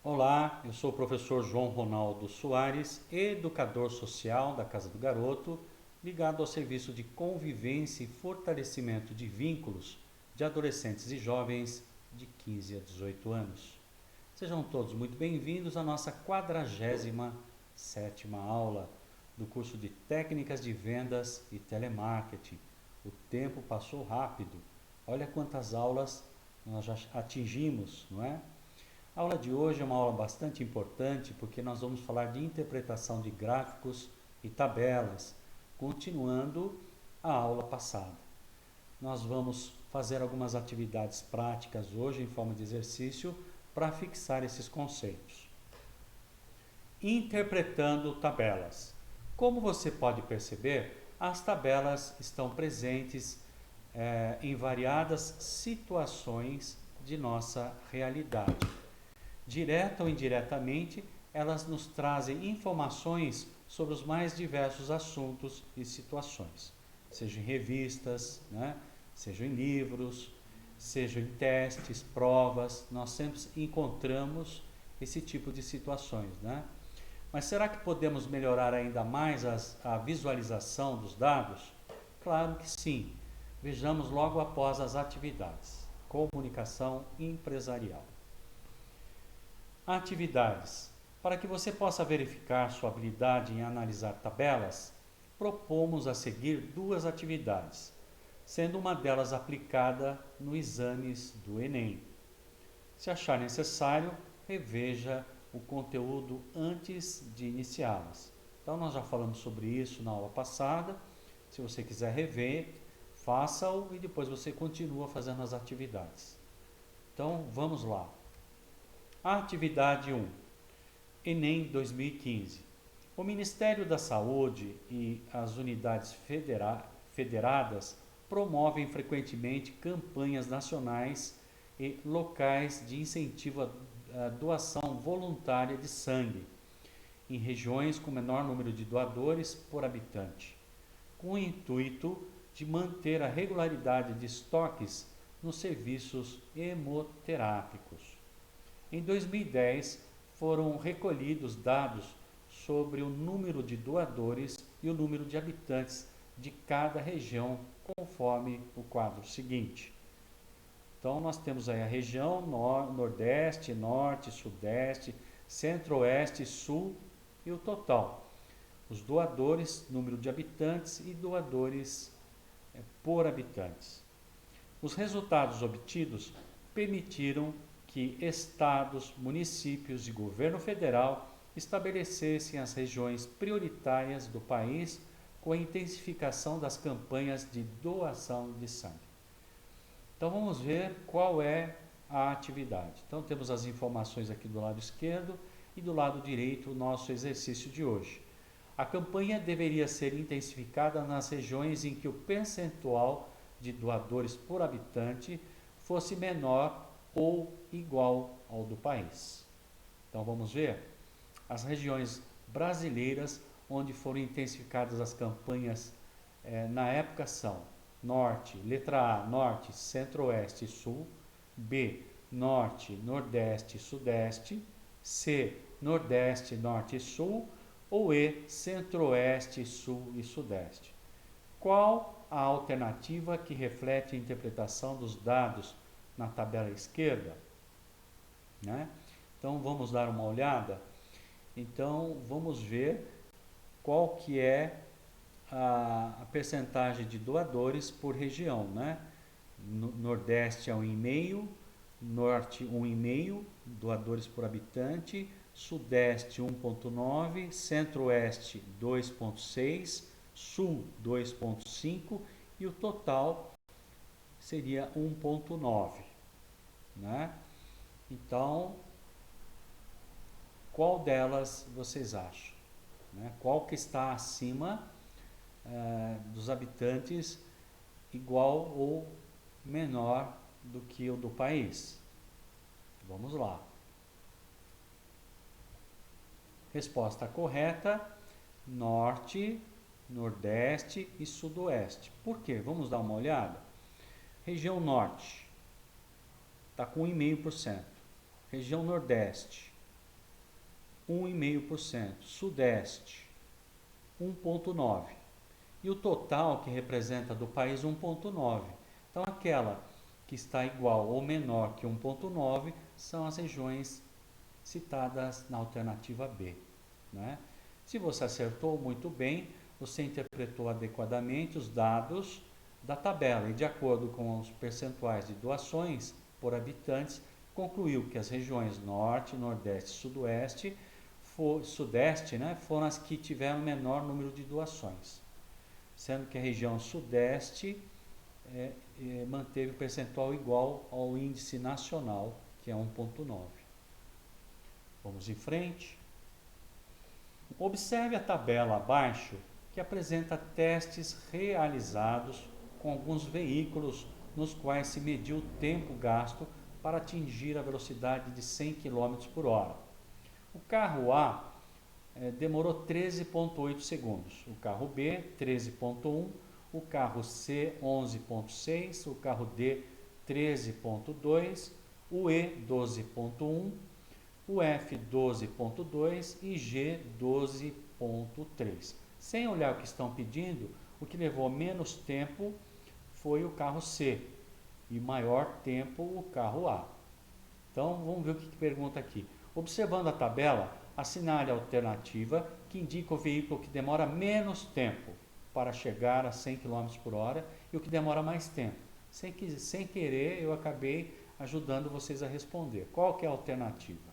Olá, eu sou o professor João Ronaldo Soares, educador social da Casa do Garoto, ligado ao serviço de convivência e fortalecimento de vínculos de adolescentes e jovens de 15 a 18 anos. Sejam todos muito bem-vindos à nossa 47ª aula do curso de Técnicas de Vendas e Telemarketing. O tempo passou rápido. Olha quantas aulas nós já atingimos, não é? A aula de hoje é uma aula bastante importante porque nós vamos falar de interpretação de gráficos e tabelas, continuando a aula passada. Nós vamos fazer algumas atividades práticas hoje em forma de exercício para fixar esses conceitos. Interpretando tabelas. Como você pode perceber, as tabelas estão presentes em variadas situações de nossa realidade. Direta ou indiretamente, elas nos trazem informações sobre os mais diversos assuntos e situações, sejam em revistas, sejam em livros, sejam em testes, provas, nós sempre encontramos esse tipo de situações, Mas será que podemos melhorar ainda mais a visualização dos dados? Claro que sim. Vejamos logo após as atividades. Comunicação empresarial. Atividades. Para que você possa verificar sua habilidade em analisar tabelas, propomos a seguir duas atividades, sendo uma delas aplicada no exames do Enem. Se achar necessário, reveja o conteúdo antes de iniciá-las. Então, nós já falamos sobre isso na aula passada. Se você quiser rever, faça-o e depois você continua fazendo as atividades. Então, vamos lá. Atividade 1. Enem 2015. O Ministério da Saúde e as unidades federadas promovem frequentemente campanhas nacionais e locais de incentivo à doação voluntária de sangue em regiões com menor número de doadores por habitante, com o intuito de manter a regularidade de estoques nos serviços hemoterápicos. Em 2010, foram recolhidos dados sobre o número de doadores e o número de habitantes de cada região, conforme o quadro seguinte. Então, nós temos aí a região Nordeste, Norte, Sudeste, Centro-Oeste, Sul e o total. Os doadores, número de habitantes e doadores por habitantes. Os resultados obtidos permitiram que estados, municípios e governo federal estabelecessem as regiões prioritárias do país com a intensificação das campanhas de doação de sangue. Então vamos ver qual é a atividade. Então temos as informações aqui do lado esquerdo e do lado direito o nosso exercício de hoje. A campanha deveria ser intensificada nas regiões em que o percentual de doadores por habitante fosse menor ou igual ao do país. Então vamos ver as regiões brasileiras onde foram intensificadas as campanhas na época são Norte, letra A, Norte, Centro-Oeste e Sul, B, Norte, Nordeste e Sudeste, C, Nordeste, Norte e Sul, ou E, Centro-Oeste, Sul e Sudeste. Qual a alternativa que reflete a interpretação dos dados na tabela esquerda? Então vamos dar uma olhada. Então vamos ver qual que é a percentagem de doadores por região, Nordeste é 1,5, Norte 1,5 doadores por habitante, Sudeste 1,9, Centro-Oeste 2,6, Sul 2,5 e o total seria 1,9, Então, qual delas vocês acham? Qual que está acima dos habitantes igual ou menor do que o do país? Vamos lá. Resposta correta: Norte, Nordeste e Sudoeste. Por quê? Vamos dar uma olhada. Região Norte está com 1,5%. Região Nordeste 1,5%, Sudeste 1,9%, e o total que representa do país 1,9%. Então aquela que está igual ou menor que 1,9% são as regiões citadas na alternativa B, né? Se você acertou, muito bem, você interpretou adequadamente os dados da tabela e, de acordo com os percentuais de doações por habitantes, concluiu que as regiões Norte, Nordeste e Sudeste, né, foram as que tiveram menor número de doações, sendo que a região Sudeste manteve o percentual igual ao índice nacional, que é 1,9%. Vamos em frente. Observe a tabela abaixo, que apresenta testes realizados com alguns veículos nos quais se mediu o tempo gasto para atingir a velocidade de 100 km por hora. O carro A demorou 13,8 segundos, o carro B 13,1, o carro C 11,6, o carro D 13,2, o E 12,1, o F 12,2 e G 12,3. Sem olhar o que estão pedindo, o que levou menos tempo foi o carro C e maior tempo o carro A. Então vamos ver o que pergunta aqui. Observando a tabela, assinale a alternativa que indica o veículo que demora menos tempo para chegar a 100 km por hora e o que demora mais tempo. Sem querer, eu acabei ajudando vocês a responder. Qual que é a alternativa?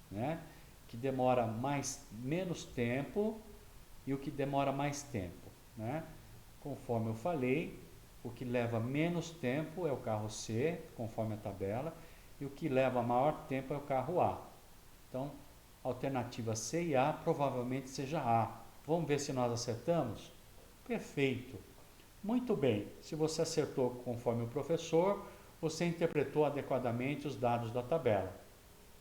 Né? Que demora menos tempo e o que demora mais tempo, né? Conforme eu falei, o que leva menos tempo é o carro C, conforme a tabela, e o que leva maior tempo é o carro A. Então, alternativa C e A provavelmente seja A. Vamos ver se nós acertamos? Perfeito. Muito bem. Se você acertou conforme o professor, você interpretou adequadamente os dados da tabela.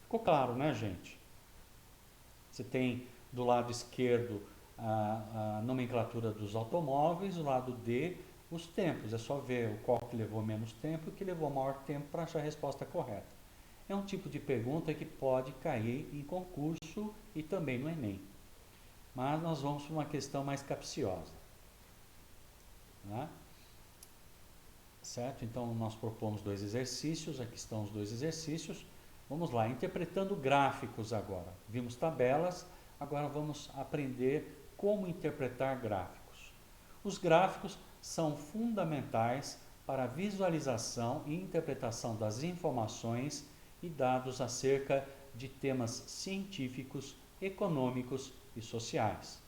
Ficou claro, né, gente? Você tem do lado esquerdo a nomenclatura dos automóveis, do lado D, os tempos. É só ver qual que levou menos tempo e o que levou maior tempo para achar a resposta correta. É um tipo de pergunta que pode cair em concurso e também no Enem. Mas nós vamos para uma questão mais capciosa. Né? Certo? Então nós propomos 2 exercícios, aqui estão os 2 exercícios. Vamos lá, interpretando gráficos agora. Vimos tabelas, agora vamos aprender como interpretar gráficos. Os gráficos são fundamentais para a visualização e interpretação das informações e dados acerca de temas científicos, econômicos e sociais.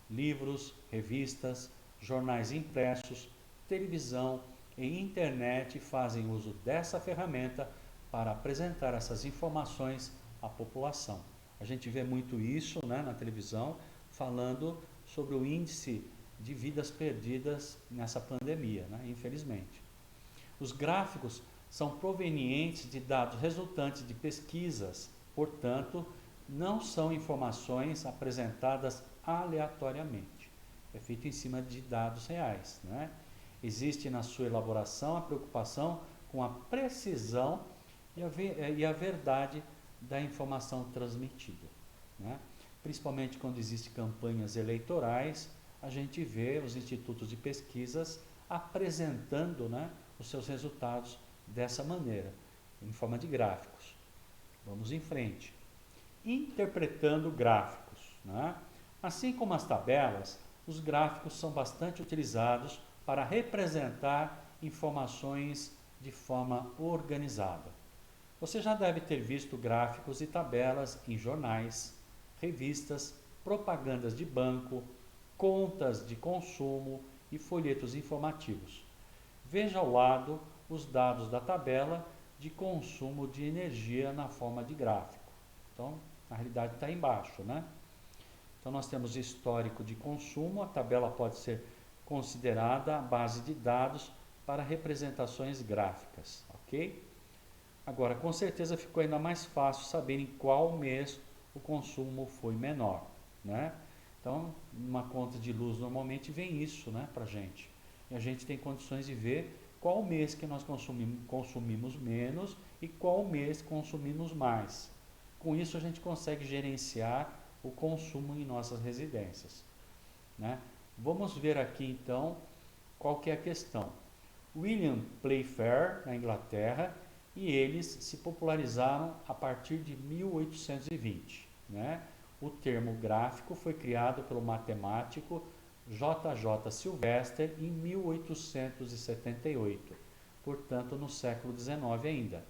Livros, revistas, jornais impressos, televisão e internet fazem uso dessa ferramenta para apresentar essas informações à população. A gente vê muito isso, né, na televisão, falando sobre o índice de vidas perdidas nessa pandemia, né, infelizmente. Os gráficos são provenientes de dados resultantes de pesquisas, portanto, não são informações apresentadas aleatoriamente. É feito em cima de dados reais, né? Existe na sua elaboração a preocupação com a precisão e a verdade da informação transmitida, né? Principalmente quando existem campanhas eleitorais, a gente vê os institutos de pesquisas apresentando, né, os seus resultados dessa maneira, em forma de gráficos. Vamos em frente. Interpretando gráficos, né? Assim como as tabelas, os gráficos são bastante utilizados para representar informações de forma organizada. Você já deve ter visto gráficos e tabelas em jornais, revistas, propagandas de banco, contas de consumo e folhetos informativos. Veja ao lado os dados da tabela de consumo de energia na forma de gráfico. Então, na realidade está embaixo, né? Então, nós temos histórico de consumo, a tabela pode ser considerada a base de dados para representações gráficas, ok? Agora, com certeza ficou ainda mais fácil saber em qual mês o consumo foi menor, né? Então, numa conta de luz normalmente vem isso, né, para a gente. E a gente tem condições de ver qual mês que nós consumimos menos e qual mês consumimos mais. Com isso a gente consegue gerenciar o consumo em nossas residências, né? Vamos ver aqui então qual que é a questão. William Playfair, na Inglaterra, e eles se popularizaram a partir de 1820, né? O termo gráfico foi criado pelo matemático J. J. Sylvester em 1878, portanto no século XIX ainda,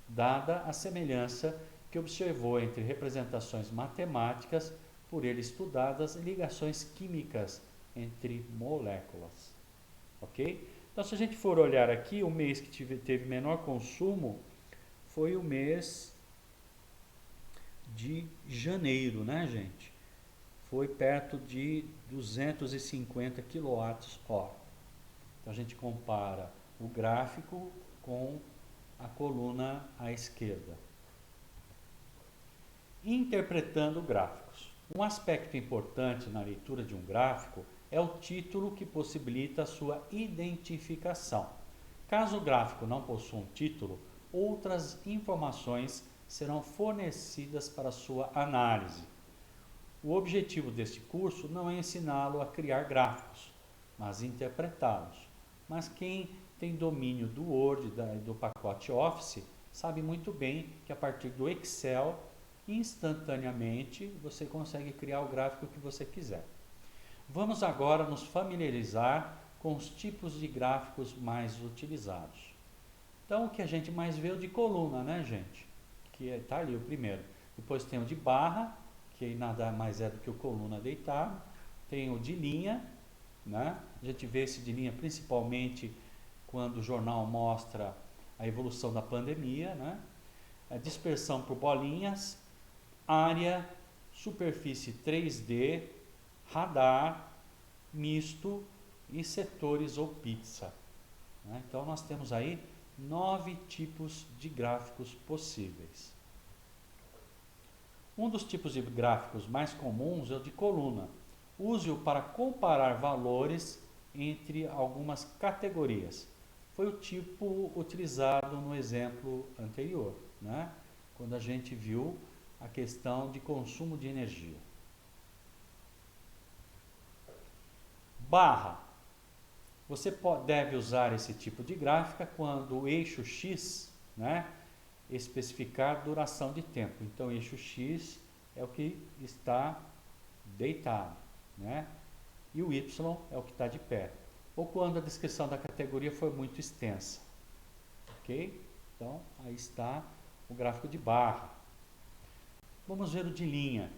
dada a semelhança que observou entre representações matemáticas por ele estudadas e ligações químicas entre moléculas. Ok? Então, se a gente for olhar aqui, o mês que teve menor consumo foi o mês de janeiro, né, gente? Foi perto de 250 kWh. Então, a gente compara o gráfico com a coluna à esquerda. Interpretando gráficos. Um aspecto importante na leitura de um gráfico é o título que possibilita a sua identificação. Caso o gráfico não possua um título, outras informações serão fornecidas para sua análise. O objetivo deste curso não é ensiná-lo a criar gráficos, mas interpretá-los. Mas quem tem domínio do Word e do pacote Office sabe muito bem que a partir do Excel, instantaneamente, você consegue criar o gráfico que você quiser. Vamos agora nos familiarizar com os tipos de gráficos mais utilizados. Então, o que a gente mais vê é o de coluna, né, gente? Que está ali o primeiro. Depois tem o de barra, que nada mais é do que o coluna deitado. Tem o de linha, né? A gente vê esse de linha principalmente quando o jornal mostra a evolução da pandemia, né? A dispersão por bolinhas, área, superfície 3D, radar, misto e setores ou pizza, né? Então nós temos aí 9 tipos de gráficos possíveis. Um dos tipos de gráficos mais comuns é o de coluna. Use-o para comparar valores entre algumas categorias. Foi o tipo utilizado no exemplo anterior, né? Quando a gente viu a questão de consumo de energia. Barra. Você deve usar esse tipo de gráfica quando o eixo X, né, especificar duração de tempo. Então, o eixo X é o que está deitado, né? E o Y é o que está de pé. Ou quando a descrição da categoria for muito extensa. Ok? Então, aí está o gráfico de barra. Vamos ver o de linha.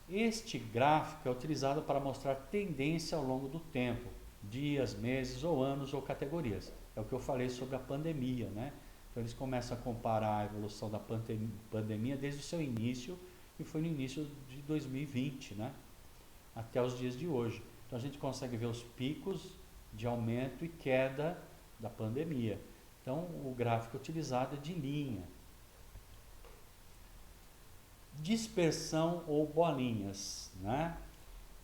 Este gráfico é utilizado para mostrar tendência ao longo do tempo, dias, meses ou anos ou categorias. É o que eu falei sobre a pandemia, né? Então eles começam a comparar a evolução da pandemia desde o seu início, e foi no início de 2020, né? Até os dias de hoje. Então a gente consegue ver os picos de aumento e queda da pandemia. Então o gráfico utilizado é de linha. Dispersão ou bolinhas, né?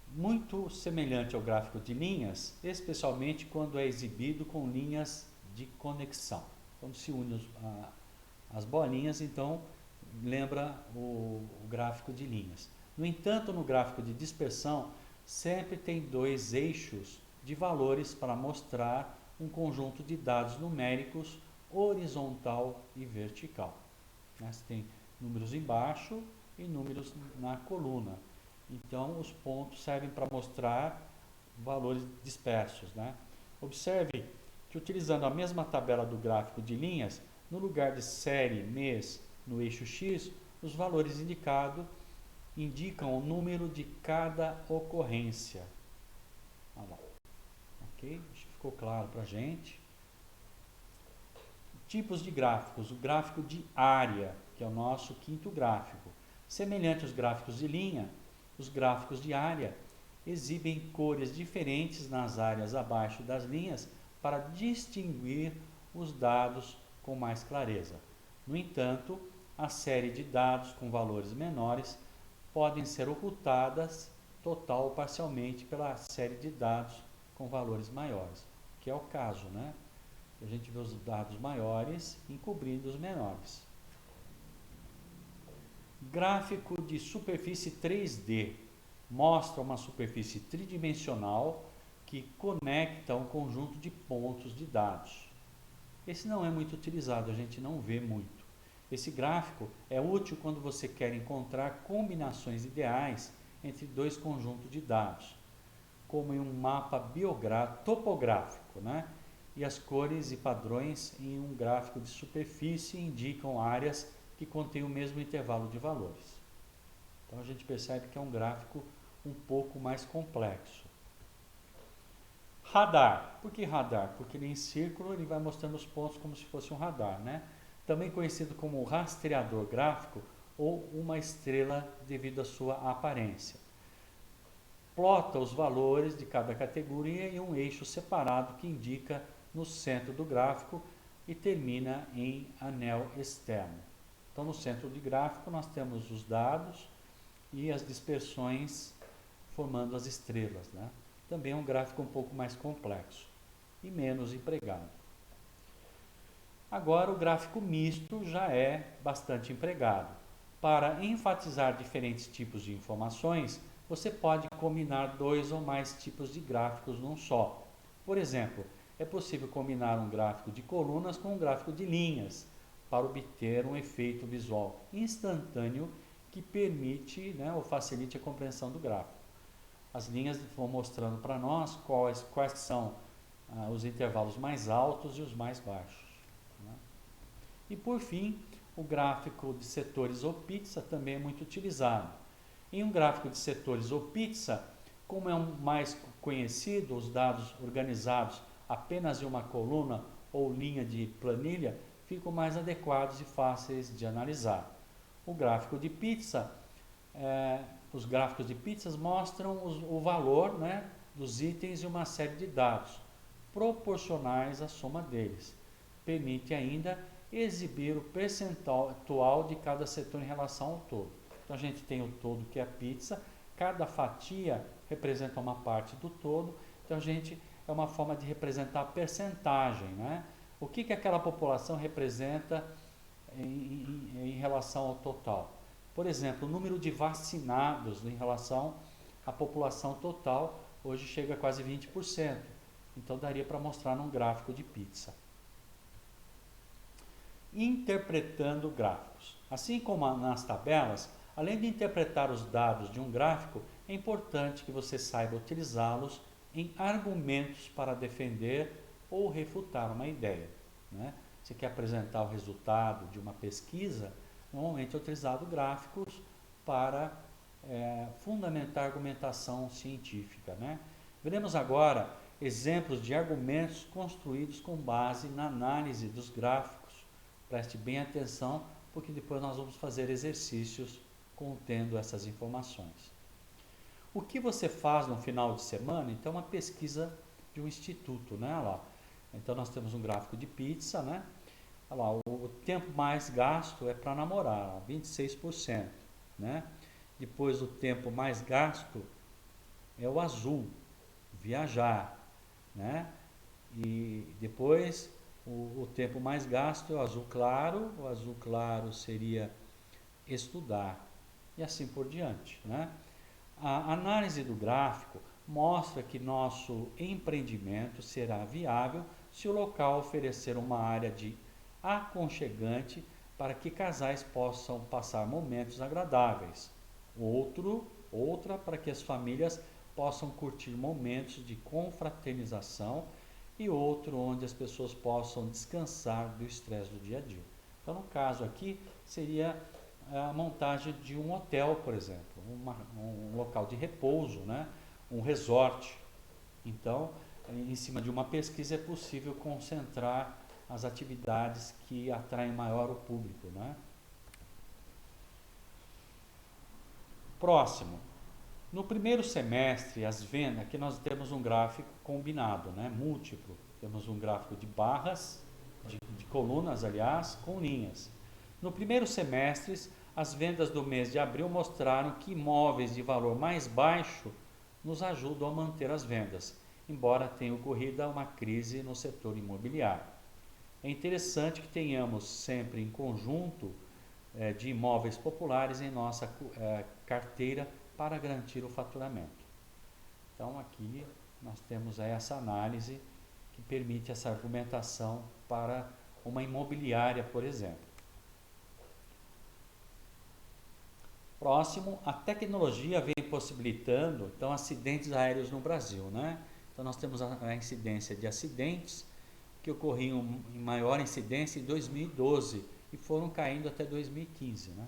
Muito semelhante ao gráfico de linhas, especialmente quando é exibido com linhas de conexão. Quando se une as bolinhas, então lembra o gráfico de linhas. No entanto, no gráfico de dispersão, sempre tem dois eixos de valores para mostrar um conjunto de dados numéricos horizontal e vertical, né? Você tem números embaixo e números na coluna. Então, os pontos servem para mostrar valores dispersos, né? Observe que, utilizando a mesma tabela do gráfico de linhas, no lugar de série, mês, no eixo X, os valores indicados indicam o número de cada ocorrência. Olha lá. Ok? Acho que ficou claro para a gente. Tipos de gráficos. O gráfico de área, que é o nosso quinto gráfico. Semelhante aos gráficos de linha, os gráficos de área exibem cores diferentes nas áreas abaixo das linhas para distinguir os dados com mais clareza. No entanto, a série de dados com valores menores podem ser ocultadas total ou parcialmente pela série de dados com valores maiores, que é o caso, né? A gente vê os dados maiores encobrindo os menores. Gráfico de superfície 3D. Mostra uma superfície tridimensional que conecta um conjunto de pontos de dados. Esse não é muito utilizado, a gente não vê muito. Esse gráfico é útil quando você quer encontrar combinações ideais entre dois conjuntos de dados, como em um mapa topográfico, né? E as cores e padrões em um gráfico de superfície indicam áreas que contêm o mesmo intervalo de valores. Então a gente percebe que é um gráfico um pouco mais complexo. Radar. Por que radar? Porque ele em círculo ele vai mostrando os pontos como se fosse um radar, né? Também conhecido como rastreador gráfico ou uma estrela devido à sua aparência. Plota os valores de cada categoria em um eixo separado que indica no centro do gráfico e termina em anel externo. Então no centro do gráfico nós temos os dados e as dispersões formando as estrelas, né? Também é um gráfico um pouco mais complexo e menos empregado. Agora o gráfico misto já é bastante empregado. Para enfatizar diferentes tipos de informações, você pode combinar dois ou mais tipos de gráficos num só. Por exemplo, é possível combinar um gráfico de colunas com um gráfico de linhas para obter um efeito visual instantâneo que permite, né, ou facilite a compreensão do gráfico. As linhas vão mostrando para nós quais são os intervalos mais altos e os mais baixos, né? E por fim, o gráfico de setores ou pizza também é muito utilizado. Em um gráfico de setores ou pizza, como é um mais conhecido, os dados organizados apenas em uma coluna ou linha de planilha ficam mais adequados e fáceis de analisar. O gráfico de pizza, os gráficos de pizzas mostram o valor, né, dos itens e uma série de dados proporcionais à soma deles. Permite ainda exibir o percentual de cada setor em relação ao todo. Então a gente tem o todo que é a pizza, cada fatia representa uma parte do todo, então é uma forma de representar a percentagem, né? O que aquela população representa em relação ao total. Por exemplo, o número de vacinados em relação à população total hoje chega a quase 20%. Então daria para mostrar num gráfico de pizza. Interpretando gráficos. Assim como nas tabelas, além de interpretar os dados de um gráfico, é importante que você saiba utilizá-los em argumentos para defender ou refutar uma ideia, né? Você quer apresentar o resultado de uma pesquisa, normalmente é utilizado gráficos para fundamentar a argumentação científica, né? Veremos agora exemplos de argumentos construídos com base na análise dos gráficos. Preste bem atenção, porque depois nós vamos fazer exercícios contendo essas informações. O que você faz no final de semana? Então, uma pesquisa de um instituto, né? Lá. Então, nós temos um gráfico de pizza, né? Olha lá, o tempo mais gasto é para namorar, 26%, né? Depois, o tempo mais gasto é o azul, viajar, né? E depois, o tempo mais gasto é o azul claro seria estudar, e assim por diante, né? A análise do gráfico mostra que nosso empreendimento será viável se o local oferecer uma área de aconchegante para que casais possam passar momentos agradáveis. Outra para que as famílias possam curtir momentos de confraternização e outro onde as pessoas possam descansar do estresse do dia a dia. Então, no caso aqui, seria a montagem de um hotel, por exemplo, um local de repouso, né? Um resort. Então, em cima de uma pesquisa é possível concentrar as atividades que atraem maior o público, né? Próximo. No primeiro semestre, as vendas, aqui nós temos um gráfico combinado, né? Múltiplo. Temos um gráfico de barras, de colunas, aliás, com linhas. No primeiro semestre, as vendas do mês de abril mostraram que imóveis de valor mais baixo nos ajudam a manter as vendas, embora tenha ocorrido uma crise no setor imobiliário. É interessante que tenhamos sempre em conjunto de imóveis populares em nossa carteira para garantir o faturamento. Então aqui nós temos aí essa análise que permite essa argumentação para uma imobiliária, por exemplo. Próximo, a tecnologia vem possibilitando então acidentes aéreos no Brasil, né? Então nós temos a incidência de acidentes que ocorriam em maior incidência em 2012 e foram caindo até 2015, né?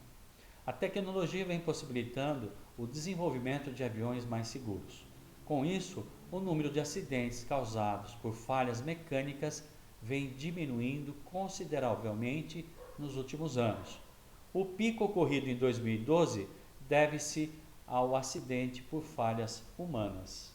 A tecnologia vem possibilitando o desenvolvimento de aviões mais seguros. Com isso, o número de acidentes causados por falhas mecânicas vem diminuindo consideravelmente nos últimos anos. O pico ocorrido em 2012 deve-se ao acidente por falhas humanas.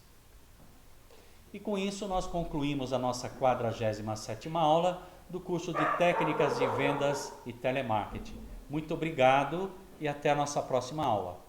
E com isso nós concluímos a nossa 47ª aula do curso de Técnicas de Vendas e Telemarketing. Muito obrigado e até a nossa próxima aula.